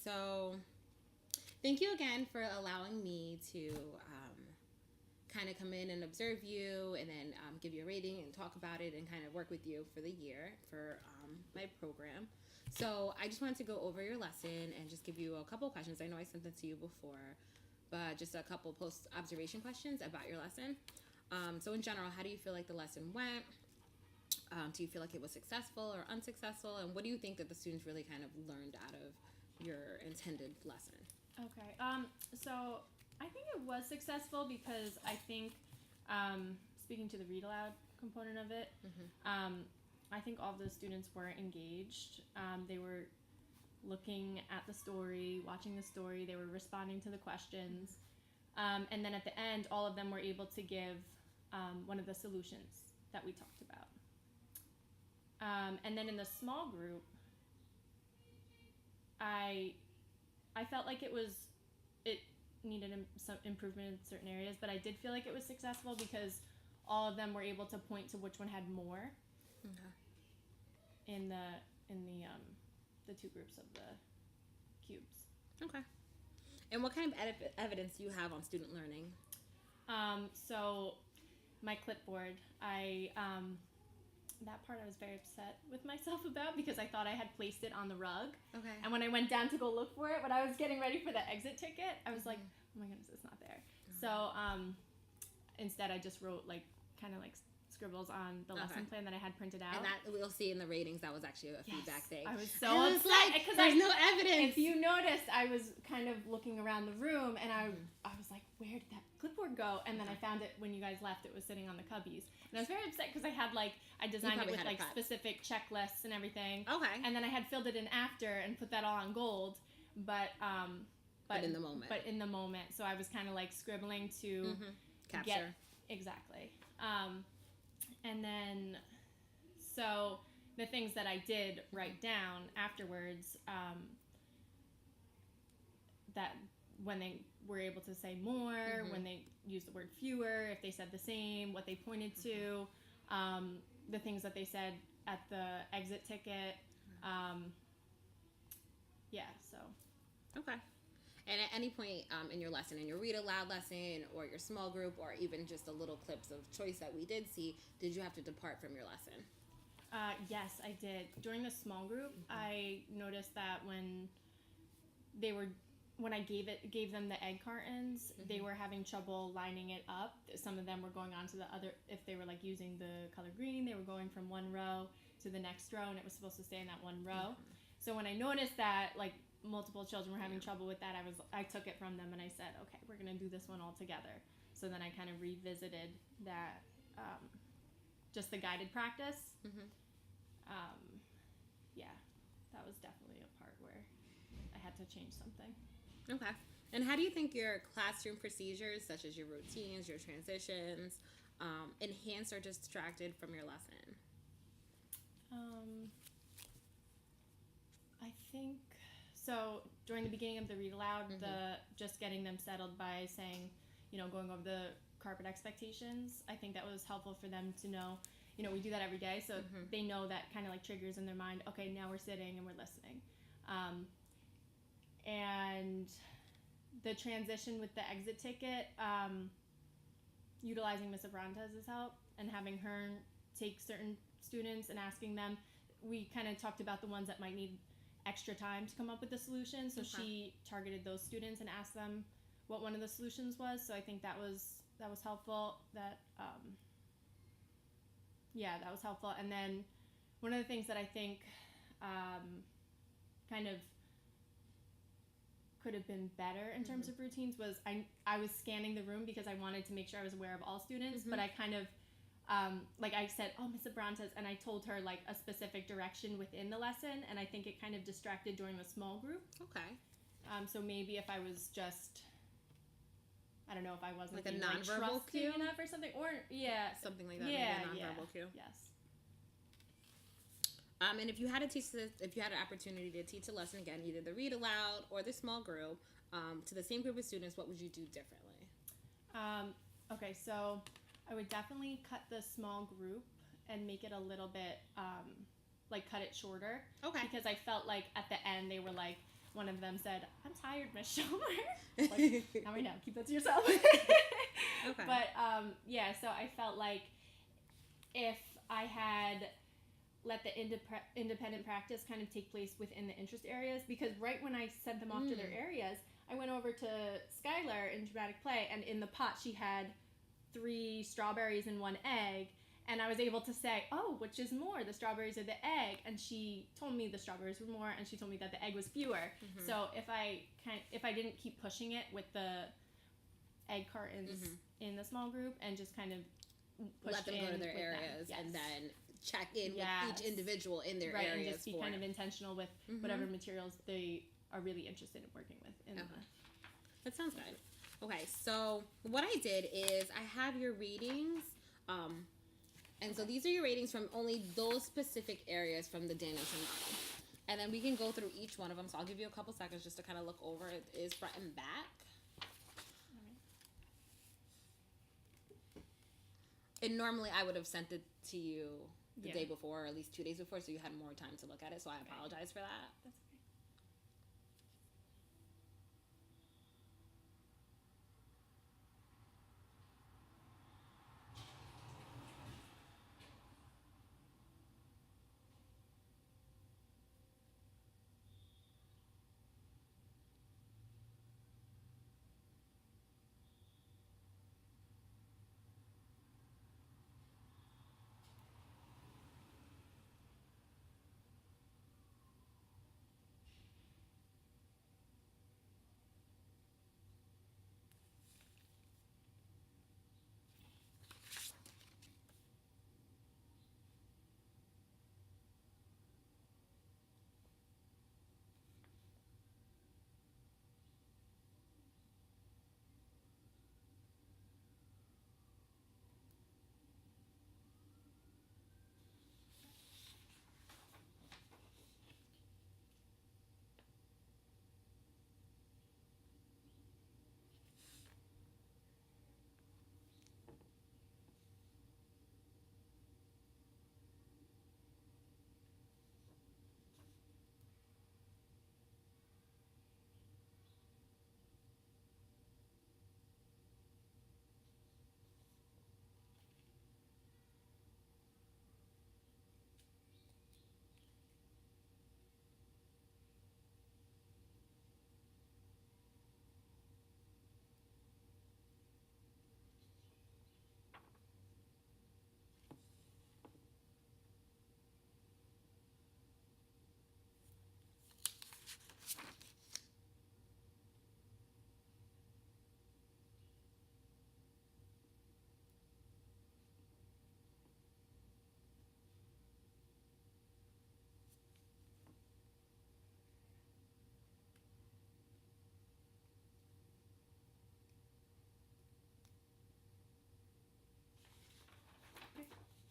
So thank you again for allowing me to kind of come in and observe you and then give you a rating and talk about it and kind of work with you for the year for my program. So I just wanted to go over your lesson and just give you a couple questions. I know I sent them to you before, but just a couple post-observation questions about your lesson. So in general, how do you feel like the lesson went? Do you feel like it was successful or unsuccessful? And what do you think that the students really kind of learned out of your intended lesson? Okay. So I think it was successful because I think, speaking to the read aloud component of it, I think all of the students were engaged. They were looking at the story, watching the story. They were responding to the questions. And then at the end, all of them were able to give one of the solutions that we talked about. And then in the small group, I felt like it needed some improvement in certain areas, but I did feel like it was successful because all of them were able to point to which one had more. In the two groups of the cubes. Okay. And what kind of evidence do you have on student learning? So my clipboard, that part I was very upset with myself about because I thought I had placed it on the rug. Okay. And when I went down to go look for it, when I was getting ready for the exit ticket, I was like, oh my goodness, it's not there. So instead I just wrote kind of scribbles on the lesson plan that I had printed out. And that we'll see in the ratings, that was actually a feedback thing. I was so upset because there's no evidence. If you noticed, I was kind of looking around the room and I was like, where did that clipboard go? And then I found it when you guys left. It was sitting on the cubbies. And I was very upset because I had I designed it with specific checklists and everything. Okay. And then I had filled it in after and put that all on gold. But in the moment. But in the moment. So I was kind of scribbling to capture. Exactly. And then, so the things that I did write down afterwards, that when they were able to say more, when they used the word fewer, if they said the same, what they pointed to, the things that they said at the exit ticket. So. Okay. And at any point in your lesson, in your read aloud lesson or your small group or even just the little clips of choice that we did see, did you have to depart from your lesson? Yes, I did. During the small group, I noticed that when I gave them the egg cartons, they were having trouble lining it up. Some of them were going on to the other, if they were like using the color green, they were going from one row to the next row, and it was supposed to stay in that one row. So when I noticed that like multiple children were having trouble with that, I took it from them and I said, okay, we're gonna do this one all together. So then I kind of revisited that, just the guided practice. Yeah, that was definitely a part where I had to change something. Okay. And how do you think your classroom procedures, such as your routines, your transitions, enhanced or distracted from your lesson? I think so. During the beginning of the read aloud, just getting them settled by saying, going over the carpet expectations, I think that was helpful for them to know. We do that every day, so they know that kind of triggers in their mind, okay, now we're sitting and we're listening. And the transition with the exit ticket, utilizing Ms. Abrantes' help and having her take certain students and asking them, we kind of talked about the ones that might need extra time to come up with the solution, so she targeted those students and asked them what one of the solutions was. So I think that was helpful. That was helpful. And then one of the things that I think kind of could have been better in terms of routines was I was scanning the room because I wanted to make sure I was aware of all students, but I kind of I said, oh, Ms. Abrantes, and I told her a specific direction within the lesson, and I think it kind of distracted during the small group. Okay. So maybe if I was just, I don't know, if I wasn't a nonverbal cue enough or something, or something like that. Yeah, maybe a nonverbal cue. Yes. And if you had an opportunity to teach a lesson again, either the read aloud or the small group, to the same group of students, what would you do differently? Okay, so I would definitely cut the small group and make it a little bit, cut it shorter. Okay. Because I felt like at the end they were one of them said, "I'm tired, Miss Schumer." Like, now we know. Keep that to yourself. Okay. But yeah, so I felt like if I had let the independent practice kind of take place within the interest areas, because right when I sent them off to their areas, I went over to Skylar in dramatic play, and in the pot she had 3 strawberries and 1 egg, and I was able to say, "Oh, which is more, the strawberries or the egg?" And she told me the strawberries were more, and she told me that the egg was fewer. So if I didn't keep pushing it with the egg cartons in the small group and just kind of let them go to their areas and then check in with each individual in their areas, and just be kind of intentional with whatever materials they are really interested in working with. That sounds good. Okay, so what I did is I have your ratings, and so these are your ratings from only those specific areas from the Danielson model, and then we can go through each one of them. So I'll give you a couple seconds just to kind of look over. It is front and back. And normally I would have sent it to you the day before, or at least 2 days before, so you had more time to look at it. So I apologize for that. That's okay.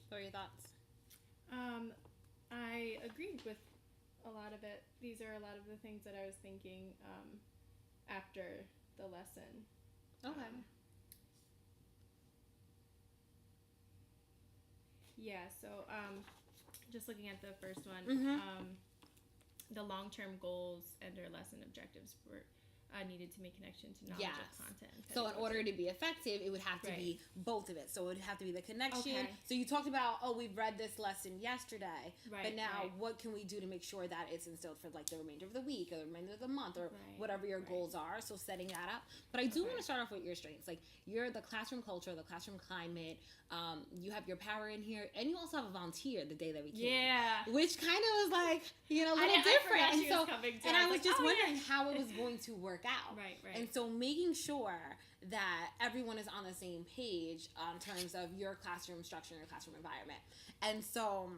What are your thoughts? I agreed with a lot of it. These are a lot of the things that I was thinking after the lesson. Okay. Yeah, so just looking at the first one, the long-term goals and or lesson objectives were needed to make connection to knowledge of content. So in order to be effective, it would have to be both of it. So it would have to be the connection. Okay. So you talked about, we've read this lesson yesterday, but now what can we do to make sure that it's instilled for like the remainder of the week or the remainder of the month or whatever your goals are. So setting that up. But I do want to start off with your strengths. Like you're the classroom culture, the classroom climate. You have your power in here, and you also have a volunteer the day that we came. Yeah. Which kind of was like, a little different. And so, and I was just wondering how it was going to work out. Right. And so making sure that everyone is on the same page in terms of your classroom structure and your classroom environment. And so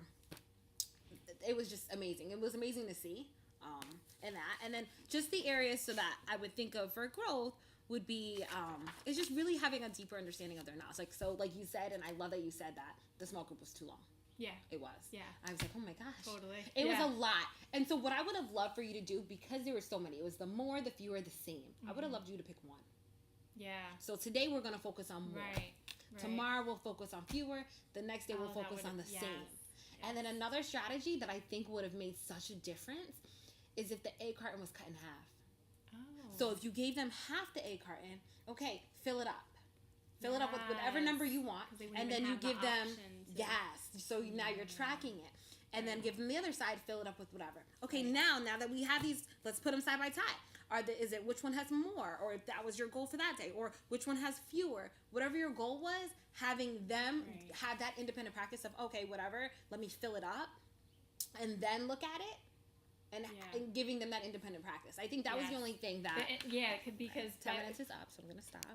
it was just amazing. It was amazing to see in that. And then just the areas so that I would think of for growth would be is just really having a deeper understanding of their knowledge. Like you said, and I love that you said that the small group was too long. Yeah. It was. Yeah. I was like, oh my gosh. Totally. It was a lot. And so what I would have loved for you to do, because there were so many, it was the more, the fewer, the same. I would have loved you to pick one. Yeah. So today we're going to focus on more. Right. Tomorrow we'll focus on fewer. The next day we'll focus on the same. And then another strategy that I think would have made such a difference is if the egg carton was cut in half. Oh. So if you gave them half the egg carton, okay, fill it up. Fill it up with whatever number you want, and then you give them So now you're tracking it, and then give them the other side. Fill it up with whatever. Okay, now that we have these, let's put them side by side. Is it which one has more, or if that was your goal for that day, or which one has fewer? Whatever your goal was, having them have that independent practice of okay, whatever. Let me fill it up, and then look at it. And giving them that independent practice. I think that was the only thing that... because... 10 minutes is up, so I'm going to stop.